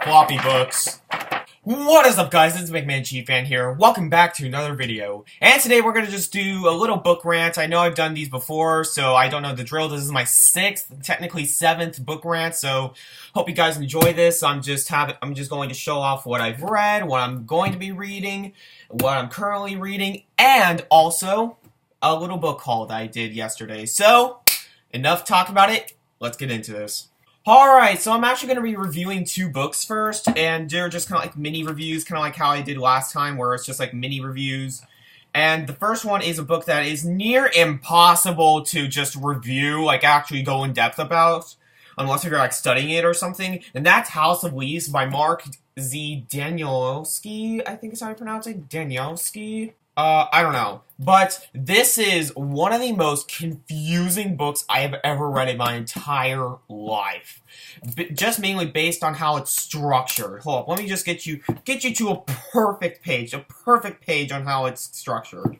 Floppy books. What is up, guys? It's McMahon Chief Fan here. Welcome back to another video. And today we're going to just do a little book rant. I know I've done these before, so I don't know the drill. This is my 6th, technically 7th book rant, so hope you guys enjoy this. I'm just going to show off what I've read, what I'm going to be reading, what I'm currently reading, and also a little book haul that I did yesterday. So, enough talk about it. Let's get into this. Alright, so I'm actually going to be reviewing 2 books first, and they're just kind of like mini reviews, kind of like how I did last time, where it's just like mini reviews. And the first one is a book that is near impossible to just review, like actually go in depth about, unless you're like studying it or something, and that's House of Leaves by Mark Z. Danielewski, I think is how you pronounce it, Danielewski? I don't know. But this is one of the most confusing books I have ever read in my entire life. Just mainly based on how it's structured. Hold up, let me just get you to a perfect page on how it's structured.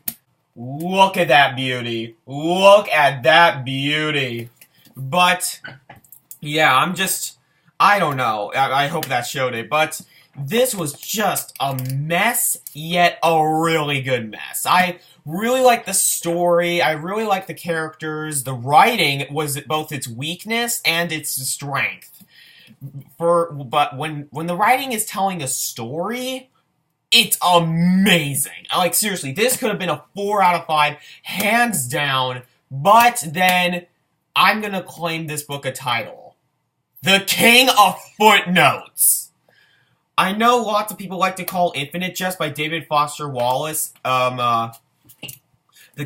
Look at that beauty. Look at that beauty. But, yeah, I don't know. I hope that showed it, but this was just a mess, yet a really good mess. I really like the story, I really like the characters, the writing was both its weakness and its strength. But when the writing is telling a story, it's amazing. Like, seriously, this could have been a 4 out of 5, hands down, but then I'm gonna claim this book a title. The King of Footnotes! I know lots of people like to call Infinite Jest by David Foster Wallace, the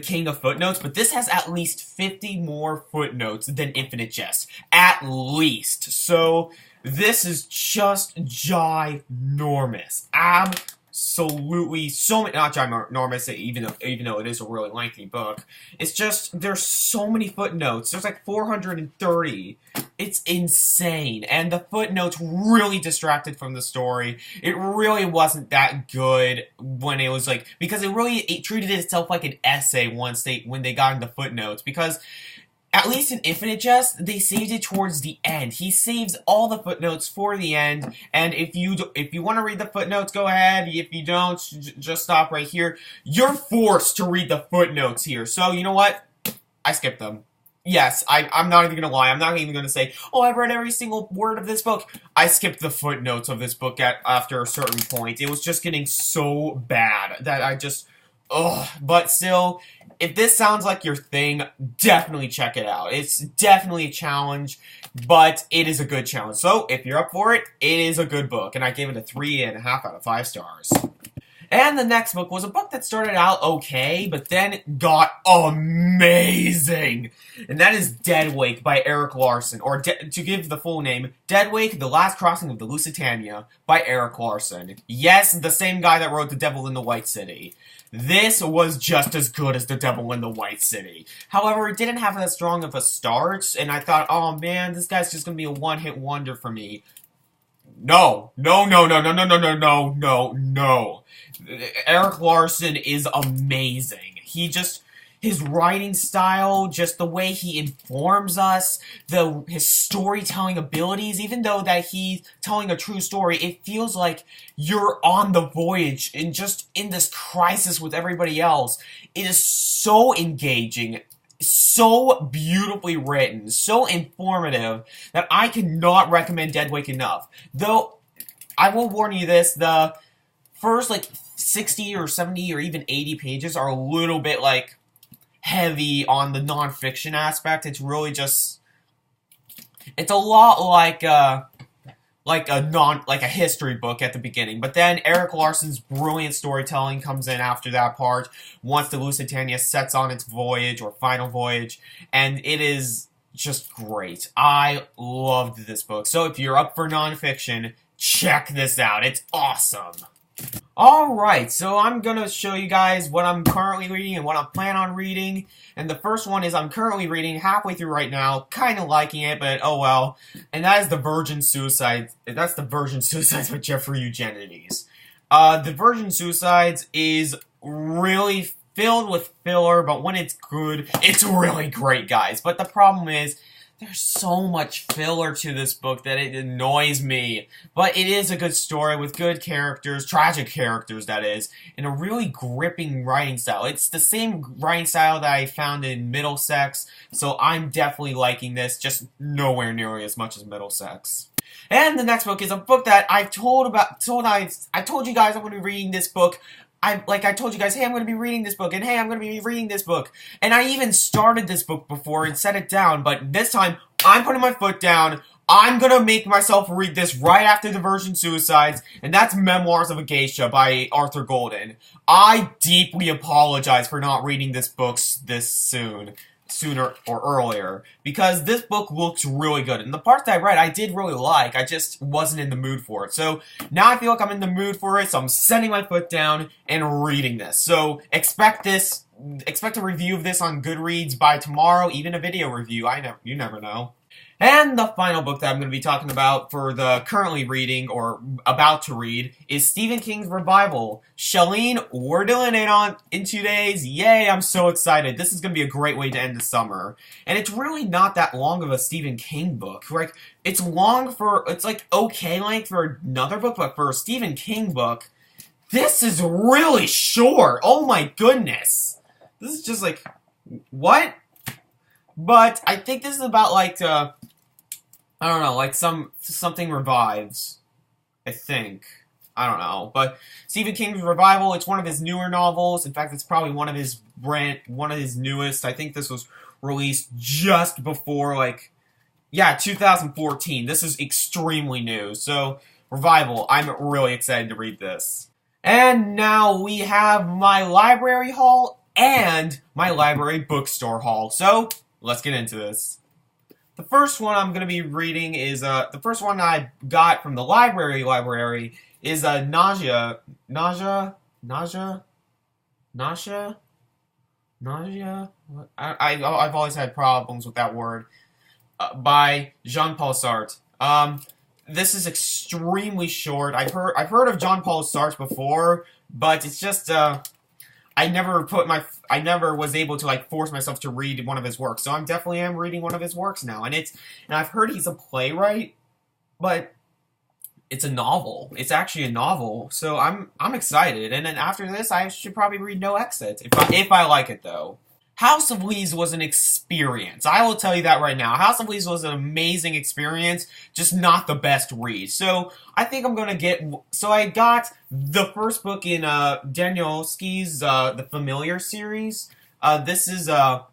King of Footnotes, but this has at least 50 more footnotes than Infinite Jest. At least. So, this is just ginormous. Absolutely, not ginormous, even though it is a really lengthy book. It's just, there's so many footnotes. There's like 430. It's insane, and the footnotes really distracted from the story. It really wasn't that good when it was like, because it treated itself like an essay when they got into footnotes, because at least in Infinite Jest, they saved it towards the end. He saves all the footnotes for the end, and if you want to read the footnotes, go ahead. If you don't, just stop right here. You're forced to read the footnotes here, so you know what? I skipped them. Yes, I'm not even gonna lie. I'm not even gonna say, oh, I've read every single word of this book. I skipped the footnotes of this book after a certain point. It was just getting so bad that I just, ugh. But still, if this sounds like your thing, definitely check it out. It's definitely a challenge, but it is a good challenge. So, if you're up for it, it is a good book. And I gave it a 3.5 out of 5 stars. And the next book was a book that started out okay, but then got amazing! And that is Deadwake by Erik Larson, or to give the full name, Deadwake, The Last Crossing of the Lusitania by Erik Larson. Yes, the same guy that wrote The Devil in the White City. This was just as good as The Devil in the White City. However, it didn't have that strong of a start, and I thought, oh man, this guy's just gonna be a one-hit wonder for me. No. Erik Larson is amazing. His writing style, just the way he informs us, his storytelling abilities, even though that he's telling a true story, it feels like you're on the voyage and just in this crisis with everybody else. It is so engaging, so beautifully written, so informative, that I cannot recommend Deadwake enough. Though, I will warn you this, the first, 60 or 70 or even 80 pages are a little bit, heavy on the non-fiction aspect. It's really just, it's a lot like a history book at the beginning. But then Erik Larson's brilliant storytelling comes in after that part, once the Lusitania sets on its voyage, or final voyage, and it is just great. I loved this book. So if you're up for non-fiction, check this out. It's awesome. Alright, so I'm gonna show you guys what I'm currently reading and what I plan on reading. And the first one is I'm currently reading, halfway through right now, kind of liking it, but oh well. And that is The Virgin Suicides. That's The Virgin Suicides by Jeffrey Eugenides. The Virgin Suicides is really filled with filler, but when it's good, it's really great, guys. But the problem is, there's so much filler to this book that it annoys me. But it is a good story with good characters, tragic characters that is, and a really gripping writing style. It's the same writing style that I found in Middlesex, so I'm definitely liking this, just nowhere nearly as much as Middlesex. And the next book is a book that I told you guys I'm going to be reading this book. I told you guys, hey, I'm going to be reading this book, and hey, I'm going to be reading this book. And I even started this book before and set it down, but this time, I'm putting my foot down. I'm going to make myself read this right after the Virgin Suicides, and that's Memoirs of a Geisha by Arthur Golden. I deeply apologize for not reading this book this sooner or earlier, because this book looks really good, and the parts that I read I did really like. I just wasn't in the mood for it. So now I feel like I'm in the mood for it, so I'm setting my foot down and reading this. So expect a review of this on Goodreads by tomorrow, even a video review. You never know. And the final book that I'm going to be talking about for the currently reading, or about to read, is Stephen King's Revival. Shalene, we're doing it in 2 days. Yay, I'm so excited. This is going to be a great way to end the summer. And it's really not that long of a Stephen King book. Like, it's like okay length for another book, but for a Stephen King book, this is really short. Oh my goodness. This is just like, what? But I think this is about like, I don't know, like something revives. I think. I don't know. But Stephen King's Revival, it's one of his newer novels. In fact, it's probably one of his newest. I think this was released just before, 2014. This is extremely new. So, Revival, I'm really excited to read this. And now we have my library haul and my library bookstore haul. So, let's get into this. The first one I'm going to be reading is, the first one I got from the library is, Nausea? I've always had problems with that word. By Jean-Paul Sartre. This is extremely short. I've heard of Jean-Paul Sartre before, but it's just, I never was able to force myself to read one of his works. So I'm definitely reading one of his works now, and I've heard he's a playwright, but it's a novel. It's actually a novel, so I'm excited. And then after this, I should probably read No Exit if I like it though. House of Leaves was an experience. I will tell you that right now. House of Leaves was an amazing experience, just not the best read. So I think I'm gonna so I got the first book in Danielski's The Familiar series. This is like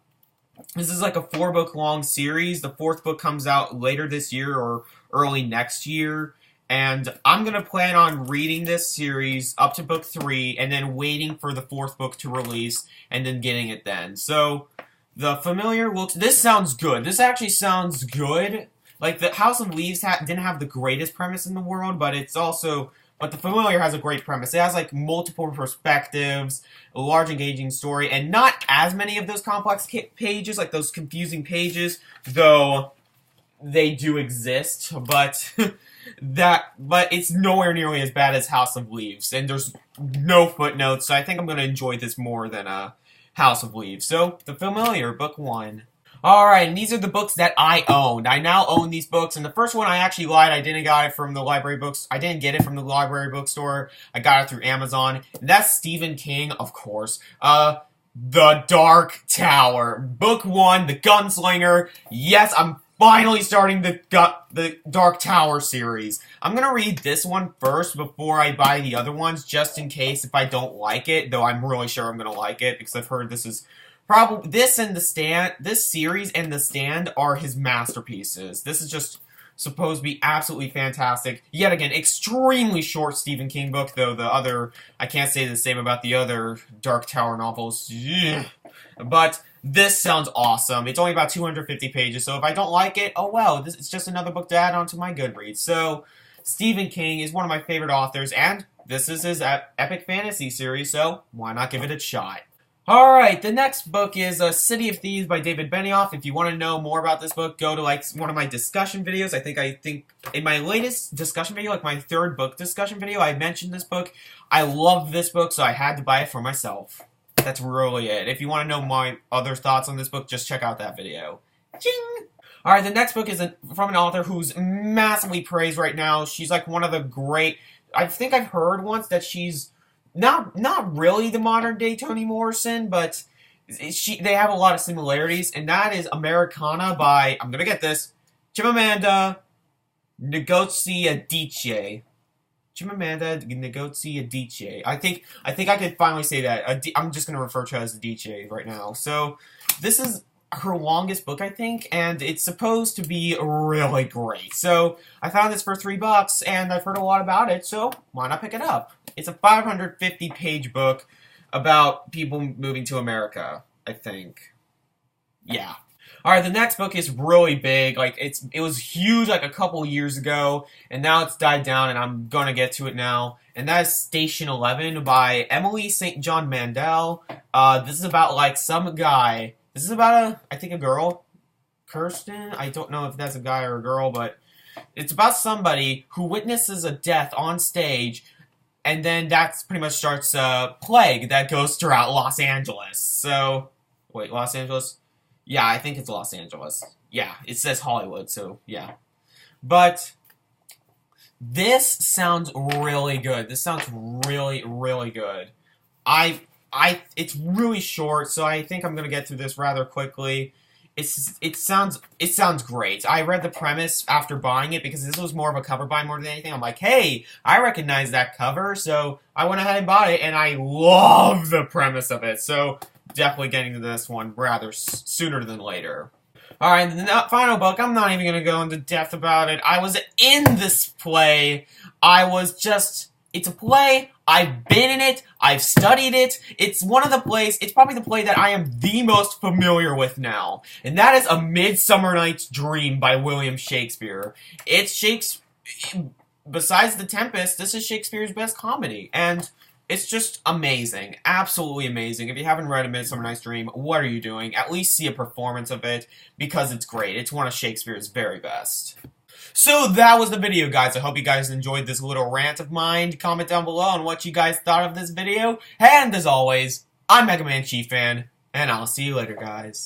a 4-book long series. The 4th book comes out later this year or early next year. And I'm going to plan on reading this series up to book 3 and then waiting for the 4th book to release and then getting it then. So, The Familiar this sounds good. This actually sounds good. Like, the House of Leaves didn't have the greatest premise in the world, but The Familiar has a great premise. It has, multiple perspectives, a large engaging story, and not as many of those complex pages, like those confusing pages, though they do exist, but it's nowhere nearly as bad as House of Leaves, and there's no footnotes, so I think I'm going to enjoy this more than House of Leaves. So, The Familiar, Book 1. Alright, and these are the books that I owned. I now own these books, and the first one I actually lied. I didn't get it from the library bookstore. I got it through Amazon. And that's Stephen King, of course. The Dark Tower. Book 1, The Gunslinger. Yes, I'm finally starting the Dark Tower series. I'm gonna read this one first before I buy the other ones, just in case if I don't like it, though I'm really sure I'm gonna like it, because I've heard this is probably, this series and The Stand are his masterpieces. This is just supposed to be absolutely fantastic. Yet again, extremely short Stephen King book, though I can't say the same about the other Dark Tower novels. Ugh. But this sounds awesome. It's only about 250 pages, so if I don't like it, oh well, it's just another book to add on to my Goodreads. So, Stephen King is one of my favorite authors, and this is his epic fantasy series, so why not give it a shot? Alright, the next book is City of Thieves by David Benioff. If you want to know more about this book, go to one of my discussion videos. I think in my latest discussion video, my 3rd book discussion video, I mentioned this book. I love this book, so I had to buy it for myself. That's really it. If you want to know my other thoughts on this book, just check out that video. Ching! Alright, the next book is from an author who's massively praised right now. She's like one of the great... I think I've heard once that she's not really the modern day Toni Morrison, but they have a lot of similarities, and that is Americana by, I'm gonna get this, Chimamanda Ngozi Adichie. Chimamanda Ngozi Adichie. I think I could finally say that. I'm just gonna refer to her as Adichie right now. So this is her longest book, I think, and it's supposed to be really great. So I found this for $3, and I've heard a lot about it, so why not pick it up? It's a 550-page book about people moving to America, I think. Yeah. Alright, the next book is really big. Like, it was huge like a couple years ago, and now it's died down, and I'm gonna get to it now. And that is Station 11 by Emily St. John Mandel. This is about, like, some guy. This is about, I think, a girl. Kirsten? I don't know if that's a guy or a girl, but it's about somebody who witnesses a death on stage, and then that pretty much starts a plague that goes throughout Los Angeles. So, wait, Los Angeles? Yeah, I think it's Los Angeles. Yeah, it says Hollywood, so yeah. But this sounds really good. This sounds really, really good. It's really short, so I think I'm gonna get through this rather quickly. It sounds great. I read the premise after buying it because this was more of a cover buy more than anything. I'm like, hey, I recognize that cover, so I went ahead and bought it, and I love the premise of it. So definitely getting to this one rather sooner than later. Alright, the final book, I'm not even going to go into depth about it. I was in this play. It's a play. I've been in it. I've studied it. It's probably the play that I am the most familiar with now. And that is A Midsummer Night's Dream by William Shakespeare. Besides The Tempest, this is Shakespeare's best comedy. And it's just amazing. Absolutely amazing. If you haven't read A Midsummer Night's Dream, what are you doing? At least see a performance of it, because it's great. It's one of Shakespeare's very best. So that was the video, guys. I hope you guys enjoyed this little rant of mine. Comment down below on what you guys thought of this video. And as always, I'm Mega Man Chief Fan, and I'll see you later, guys.